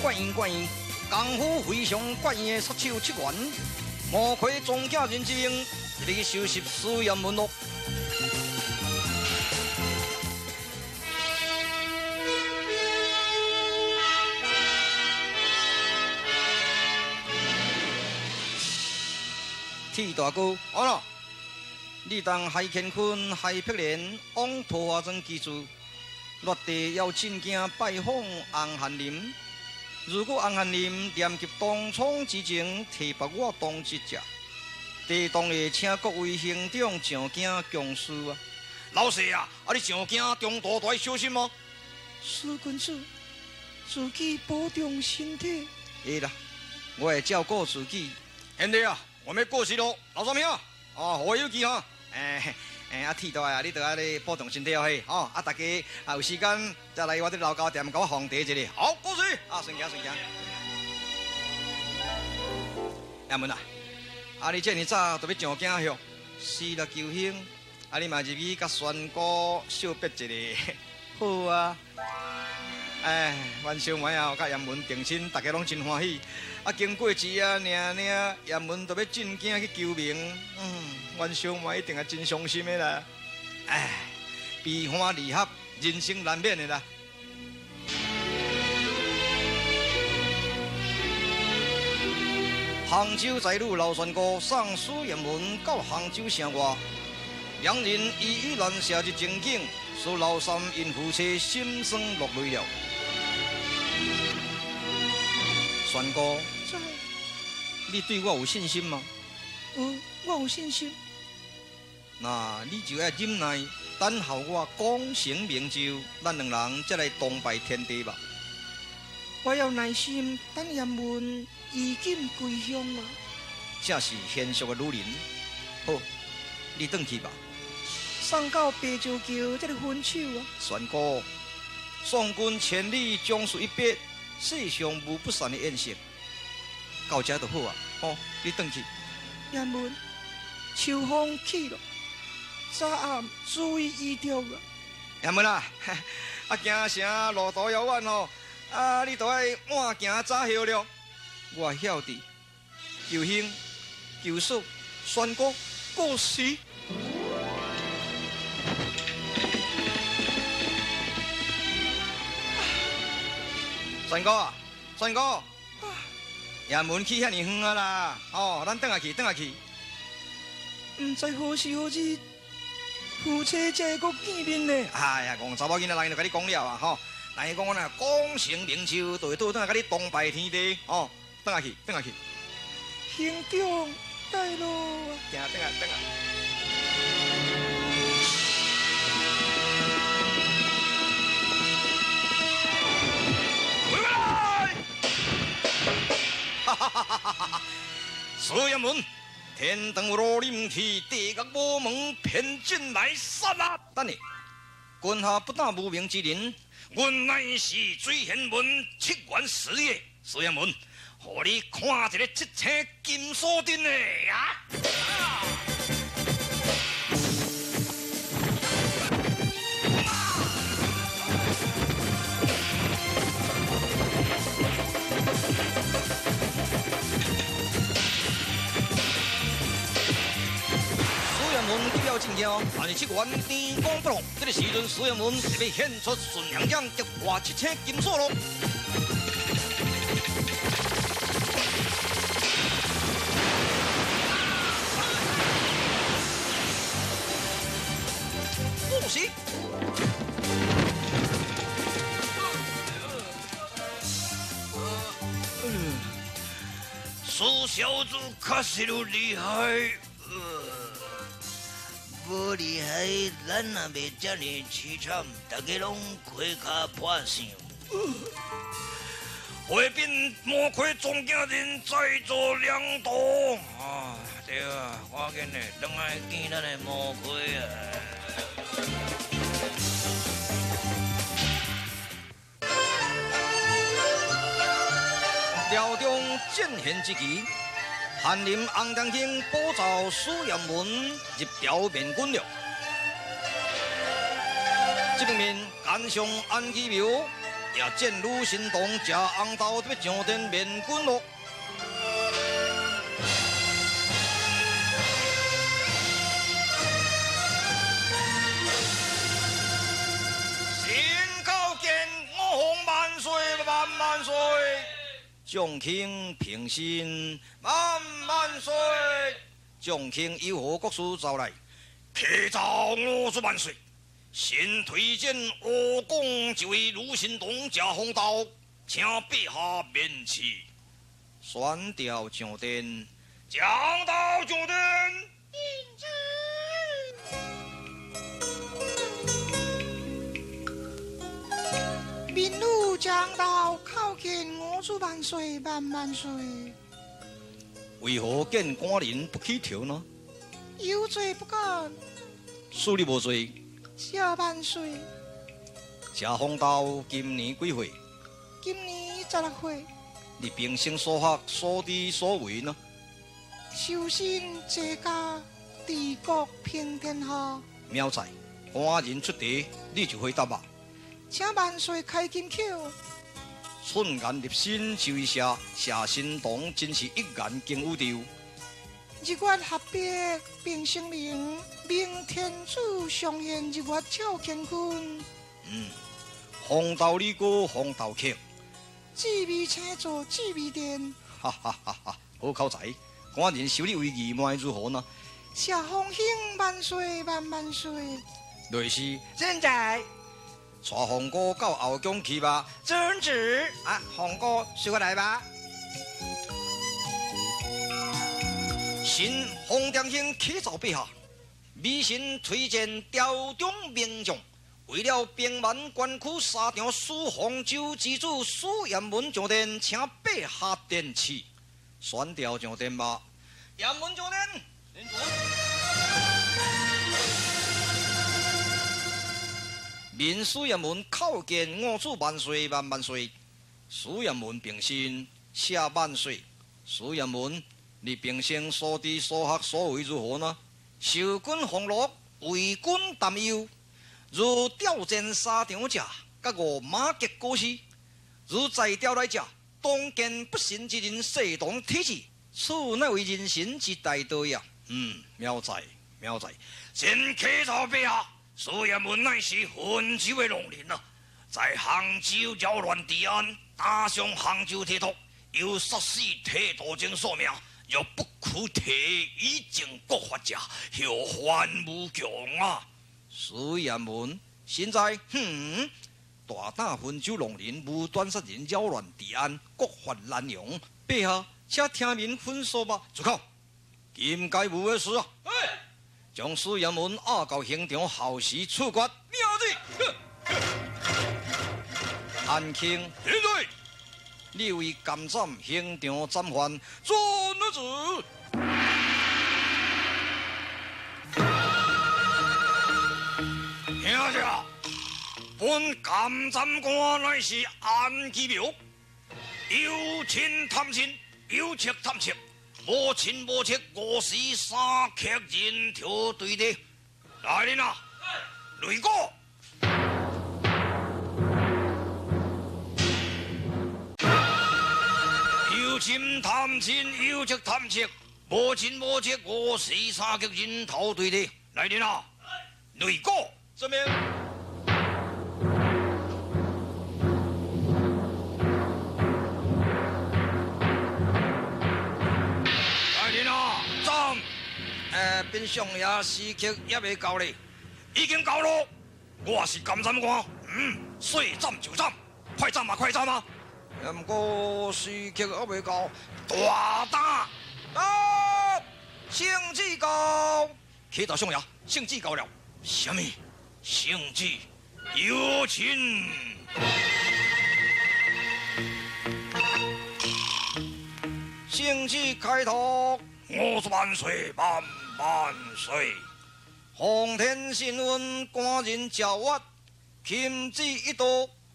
怪异怪异，功夫非常怪异的杀手七员，魔魁庄稼人之名，一个收拾私盐门咯。铁大哥，好了，你当海乾坤、海碧莲往桃花庄居住，落地要进京拜访洪翰林。如果洪翰林念及当冲之情，提拔我当一只，地当会请各位兄长上京共事啊。老师啊，你上京中途都要小心哦。是君子，自己保重身体。会啦，我会照顾自己。兄弟啊！我们过世咯，老三明啊，我有记哈，铁大啊，你得爱你保重身体哦嘿，大家有时间再来我的老家店给我放茶一下，好，过世啊，顺行顺行。阿门啊，你这么早就要上京哟，是啦，舅兄，你嘛入去甲宣哥小别一下，好啊。阮小妹啊，甲严文定亲，大家拢真欢喜。经过一夜领，严文都要进京去求名。阮小妹一定也真伤心的啦。悲欢离合，人生难免的啦。杭州在路老船哥送苏严文到杭州城外，两人依依难舍一情景，使老三因夫妻心酸落泪了。船哥，你对我有信心吗？我有信心。那你就要忍耐，等候我功成名就，咱两人再来东拜天地吧。我要耐心等严文衣锦归乡啊！这是贤淑的女人。好，你回去吧。送到白石桥才来分手啊！船哥，送君千里将士一别。世上无不散的宴席，到这就好啊！你回去。严文，秋风起了，早暗注意衣着啊！严文啊，行城路途遥远哦，你都爱晚行早休了。我晓得，舅兄、舅叔、宣哥过世。帅哥啊，帅哥，衙门去遐尼远啊啦，咱等下去，等下去。唔知何时何日，夫妻才会见面呢？哎呀，戆查某囡仔人就甲你讲了啊，但是讲我呐功成名就，就会倒转来甲你东拜天地，等下去，等下去。兄长带路啊！行，等下，等下。苏严文，天堂有路临去，地狱无门，偏进来杀啊！等你，君下不但无名之人，阮乃是水贤文七元师爷。苏严文，互你看一个七星金锁钉的啊！不要进京，但是七元天公不容。这个时阵，苏严文就要显出顺阳将击破七星金锁咯。不行！苏小子确实有厉害。无厉害，咱也袂遮尔凄惨，大家拢盔甲破相。回禀魔魁总家人在座两多啊！对啊，赶紧的，等来见咱的魔魁啊！辽中见贤之期。翰林洪良卿保召苏严文入朝面君了。这方面，干上安基庙也见鲁神童食红豆要上殿面君咯。神高见，我奉万岁万万岁！众卿平身，万万岁！众卿有何国事招来？启奏我主万岁！先推荐我公这位鲁神童驾红道，请陛下免启。宣调上殿，将到上殿。民女将到，叩见我主万岁万万岁！为何见官人不起调呢？有罪不敢。恕你无罪。谢万岁。驾红道今年几岁？今年16岁。你平生所学所知所为呢？修身齐家，治国平天下。妙哉！官人出题，你就回答吧。请万岁开金口。寸眼立心就一下，谢神童真是一言经有调。日月合璧并生灵，明天主上现日月照乾坤。红豆李哥红豆客，紫微请坐紫微殿。哈哈哈哈！好口才，官人受你为义，莫如何呢？谢皇兄万岁万万岁！类似正在。带红哥到后宫去吧。遵旨。啊，红哥，随我来吧。新洪殿兄启奏陛下，微臣推荐调中名将，为了平蛮关区沙场苏杭州之主苏彦文上殿，请陛下殿启。宣调上殿吧。彦文上殿。领主。民苏彦文叩见我主万岁万万岁！苏彦文平身，谢万岁。苏彦文，你平生所知所学所为如何呢？受君俸禄，为君担忧。如调战沙场者，甲我马革过世；如在调来者，当见不臣之人，视同体制，此乃为人臣之大道也。妙哉妙哉！先启奏陛下。苏彦文乃是温州的农人啊，在杭州扰乱治安，打伤杭州铁托，又杀死铁道精数名，若不可提以正国法者，后患无穷啊！苏彦文现在大打温州农人，无端杀人，扰乱治安，国法滥用，陛下，请听民分说吧。住口！今该无的事啊！将苏彦文押到刑场，后时处决。妙子，安庆，现在你为监斩刑场斩犯，遵旨。听着，本监斩官乃是安基苗，有亲探亲，有妾探妾。无亲无戚，54客人条对的，来人啊！雷哥，有亲探亲，有戚探戚，无亲无戚，54客人头对的，来人啊！雷哥，这边。本相爷时刻也未到咧，已经到咯。我也是监斩官，说斩就斩，快斩嘛，快斩嘛。不过时刻还未到，大打啊！圣旨到，启奏相爷，圣旨到了。什么？圣旨有请。圣旨开头，我是万岁万万岁！皇天新闻，官人诏阅，钦旨一道，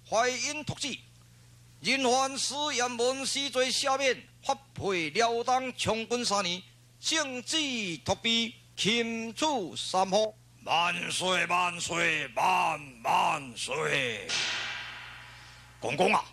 怀因托旨。人犯苏彦文死罪赦免，发配辽东充军3年，圣旨托庇，钦处3户。万岁万岁万万岁！公公啊，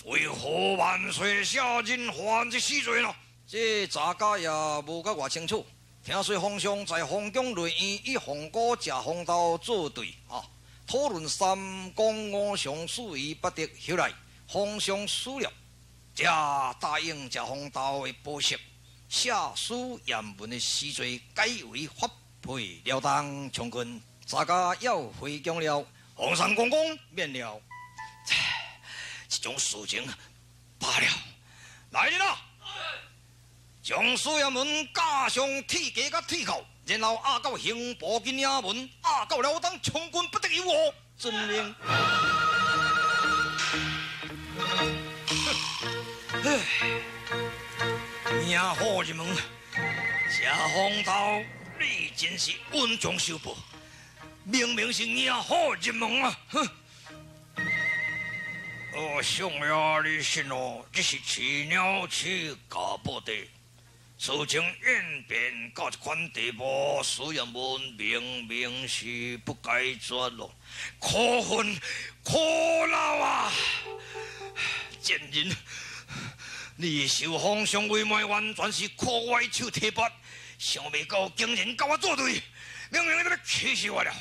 为何万岁下人犯这死罪呢？这查家也无甲我清楚。听说皇上在皇宫内院与皇姑谢风道作对啊，讨论三公五常事宜不得。后来皇上死了，才答应谢风道的保释，下书严文的死罪改为发配了当充军。查家要回宫了，皇上公公免了。这种事情罢了。来人啊！将苏衙门加上铁枷甲铁铐，然后押到刑部军衙门，押到了当充军，不得有误。遵命。命好人们，谢风道，你真是恩将仇报，明明是命好人们啊！哼！相爷你信哦，这是饲鸟鼠家宝地。事情演变到这款地步，苏衙门明明是不该做咯，可恨可恼啊！贱人，你受皇上委卖，完全是靠我手提拔，想未到竟然跟我作对，明明在要气死我了！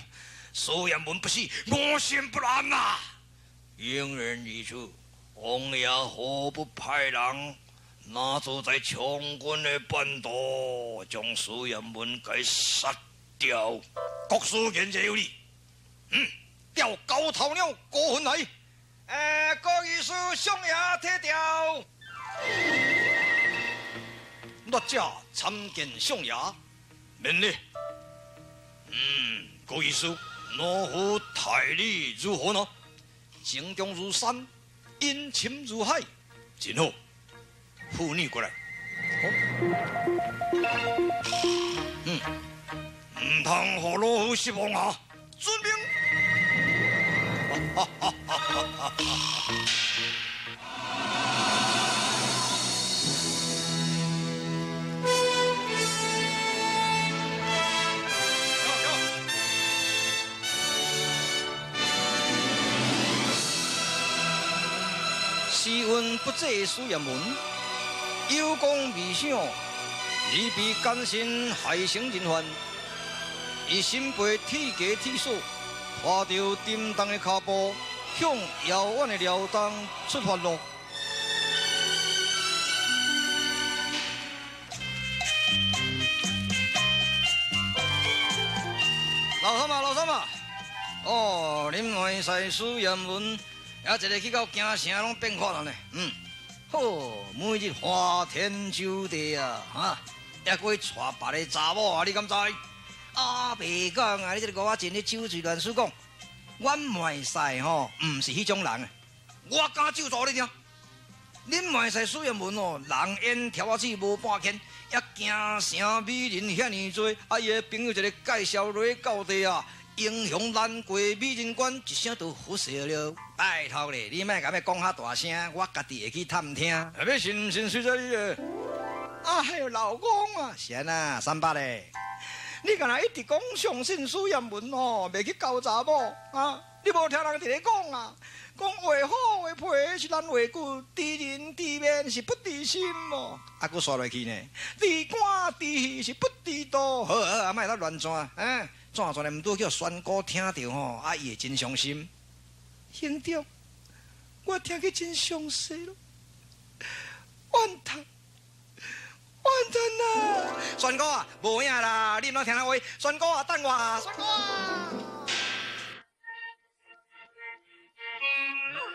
苏衙门不死，我心不安呐！应然如此，王爷何不派人？拿走在充军的半途，将苏衙门给杀掉。国师言者有理，调高头鸟过分来。各御史上爷退调。奴家参见上爷，免礼。各御史，奴夫待你如何呢？情重如山，阴沉如海，真好。妇女过来，唔通互老夫失望啊！遵命。时运不济苏衙门。有功未赏，而被奸臣害成人寰。伊身背铁枷铁锁，拖着沉重的脚步，向遥远的辽东出发咯。老三啊，老三啊！哦，恁内侍苏衙门也一个去到京城拢变化了呢。好，每日花天酒地啊，还过娶别个查某啊，你敢知？袂讲啊，你这个我真咧酒醉乱说讲，阮卖婿吼，唔是迄种人，我敢就做你听。恁卖婿苏衙门哦，人烟条子无半间，也京城美人遐尼多，伊个朋友一个介绍落到地啊。英雄难过美人关，一声都胡说了。拜托咧，你莫甲要讲遐大声，我家己会去探听。要信唔信随在你个。还有老公啊，是啊，300咧。你干那一直讲相信苏衙门哦，袂去交查某啊？你无听人伫咧讲啊？讲话好话皮是咱话骨，知人知面是不知心哦。佫刷落去呢，知官知戏是不知道。好，莫在乱转转转来，毋拄叫宣哥听到吼，伊会真伤心。兄长，我听起真伤心咯，怨叹啊！宣哥啊，无影啦，你毋通听咱话。宣哥啊，等我啊，宣哥啊！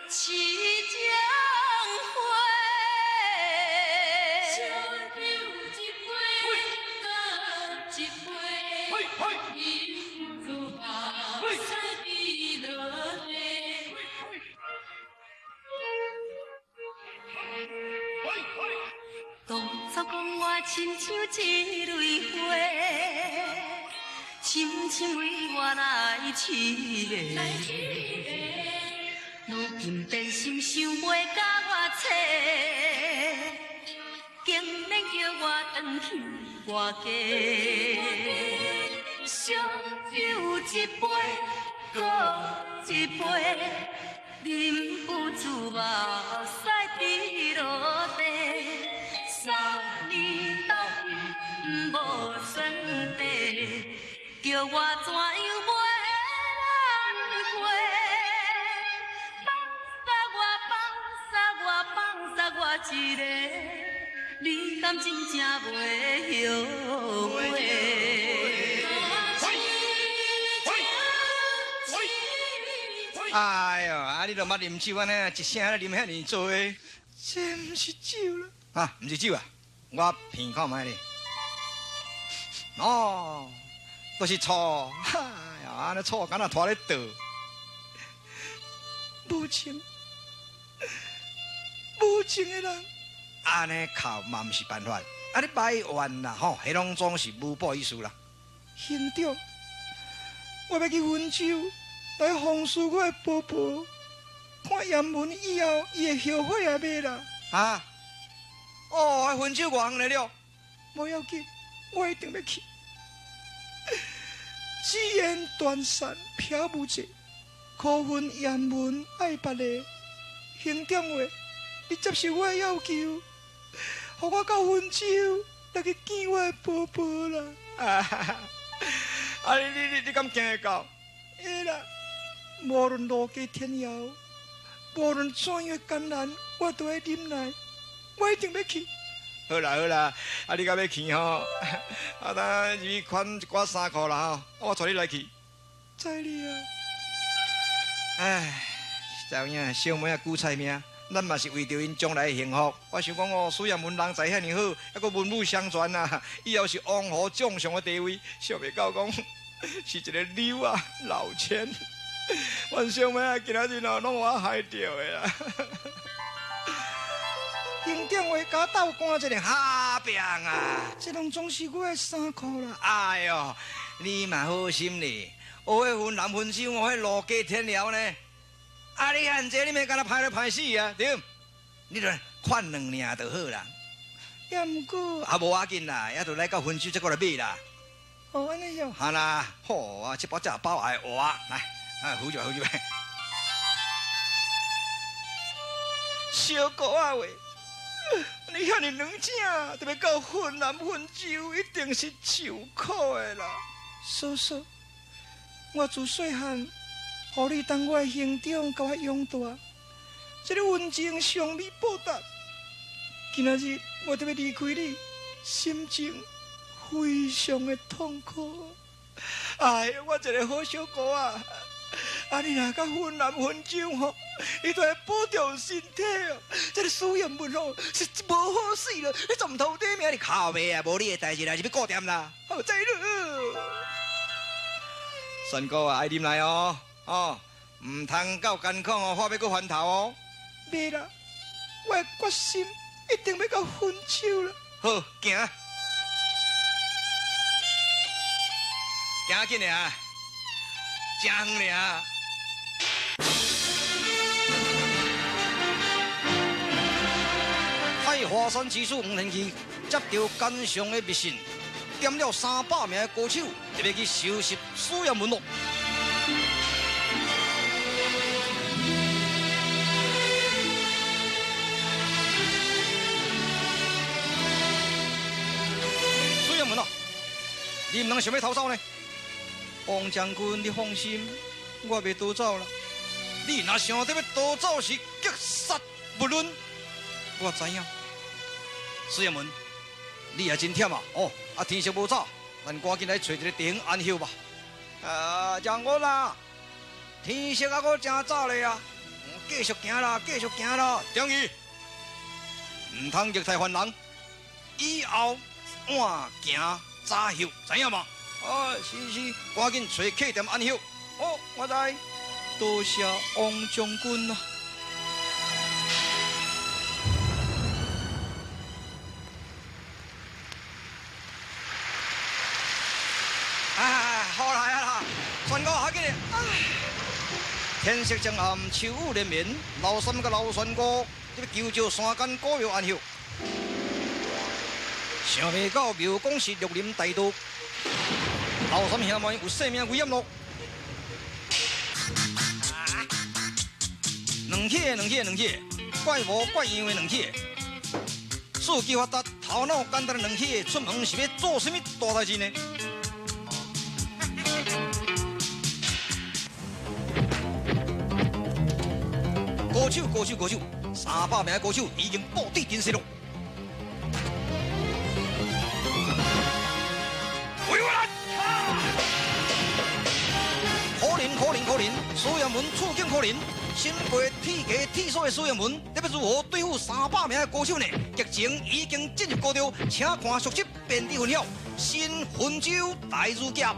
七江花。当初讲我亲像一蕊花，深深为我来痴迷。如今变心想袂甲我找，竟然叫我返去我家。烧酒一杯，搁一杯。忍不住目屎滴落地，三年斗阵无算地，叫我怎样袂难过？放杀我一个，你敢真正袂后悔？哎呦，啊，你都捌啉酒安尼，一声咧啉遐尼多，这毋是酒啦，啊，毋是酒啊，我骗看卖咧。哦，都是醋，哎呀，安尼醋敢若拖咧倒。无情，无情的人，安尼靠嘛毋是办法，啊，你摆冤啦吼，迄拢总是无补意思啦。兄长，我要去温州来奉侍我的婆婆，看严文以后伊会后悔也未啦。啊，哦，分手偌远来了，无要紧，我一定要去。只言断山飘无际，可恨严文爱别个。兄长话，你接受我的要求，互我到温州来去见我的婆婆啦。啊，你敢惊会到？会啦，无论路加天遥，无论怎样艰难，我都会忍耐。我一定要去。好啦好啦，啊你敢要去吼？啊，等你款一寡衫裤啦吼，我带你来去。知你啊，唉，实影小妹啊，韭菜命，咱嘛是为着因将来的幸福。我想讲哦，虽然门人才遐尼好，还阁文武双全啊，以后是王侯将相的地位，想袂到讲是一个刘啊老千。阮小妹啊，今仔日哦，拢我害着的啦。兄长话甲斗干一个哈病啊！这拢总是我的衫裤啦。哎哟，你嘛好心哩，学迄分男分手，我迄路加天聊呢。啊，你看这你咪干那歹来歹死啊，对？你著款两领就好啦。也毋过，啊，无要紧啦，也著来到分手再过来买啦。哦，安尼哟。哈啦，好啊，这包只包爱活来，啊，好就好就。小哥啊喂！你遐尼软正，特别到分男分酒，一定是受苦的啦。叔叔，我自细汉，互你当我的兄长，甲我养大，这个温情尚未报答。今仔日我特别离开你，心情非常的痛苦。哎，我一个好小哥啊！啊，你若甲分男分酒吼，伊都会保重身体哦。这个苏彦文吼是无好死了，你从头底命你靠背啊，无你的代志啦，是要顾掂啦。好在了。三哥啊，爱啉来哦，哦，唔通到艰苦哦，话要搁翻头哦。袂啦，我的决心一定要到分手啦。好，行，行紧俩，真远俩。海华山技术黄天琪接到奸商的密信，点了300名的歌手，特别去收拾苏彦文咯。苏彦文啊，你唔通想要逃走呢？王将军，你放心，我袂逃走啦。你若想得要逃走，是绝杀不论。我知影。苏彦文，你也真忝啊！哦，啊天色无早，咱赶紧来找一个地方安休吧。将军啦，天色啊，阁真早咧啊！继续行啦，继续行啦。张宇，唔通虐待犯人，以后晚行早休，知影吗？是，赶紧找客店安休。哦，我知。多谢王将军啊！好啦，全哥好紧嘞！天色将暗，秋雨连绵，老三甲老全哥这个求救山间古庙安休。想袂到庙公是玉林大道，老三兄妹有性命危险咯。两起，怪模怪样的两起。四季发达、头脑简单的两起，出门是要做什么大代志呢？高手，300名的高手已经布置阵势了。为我来！可怜！苏阳门处境可怜，身背铁甲铁锁的苏阳门，特别如何对付300名的高手呢？剧情已经进入高潮，请看续集便知分晓。新魂州大儒侠。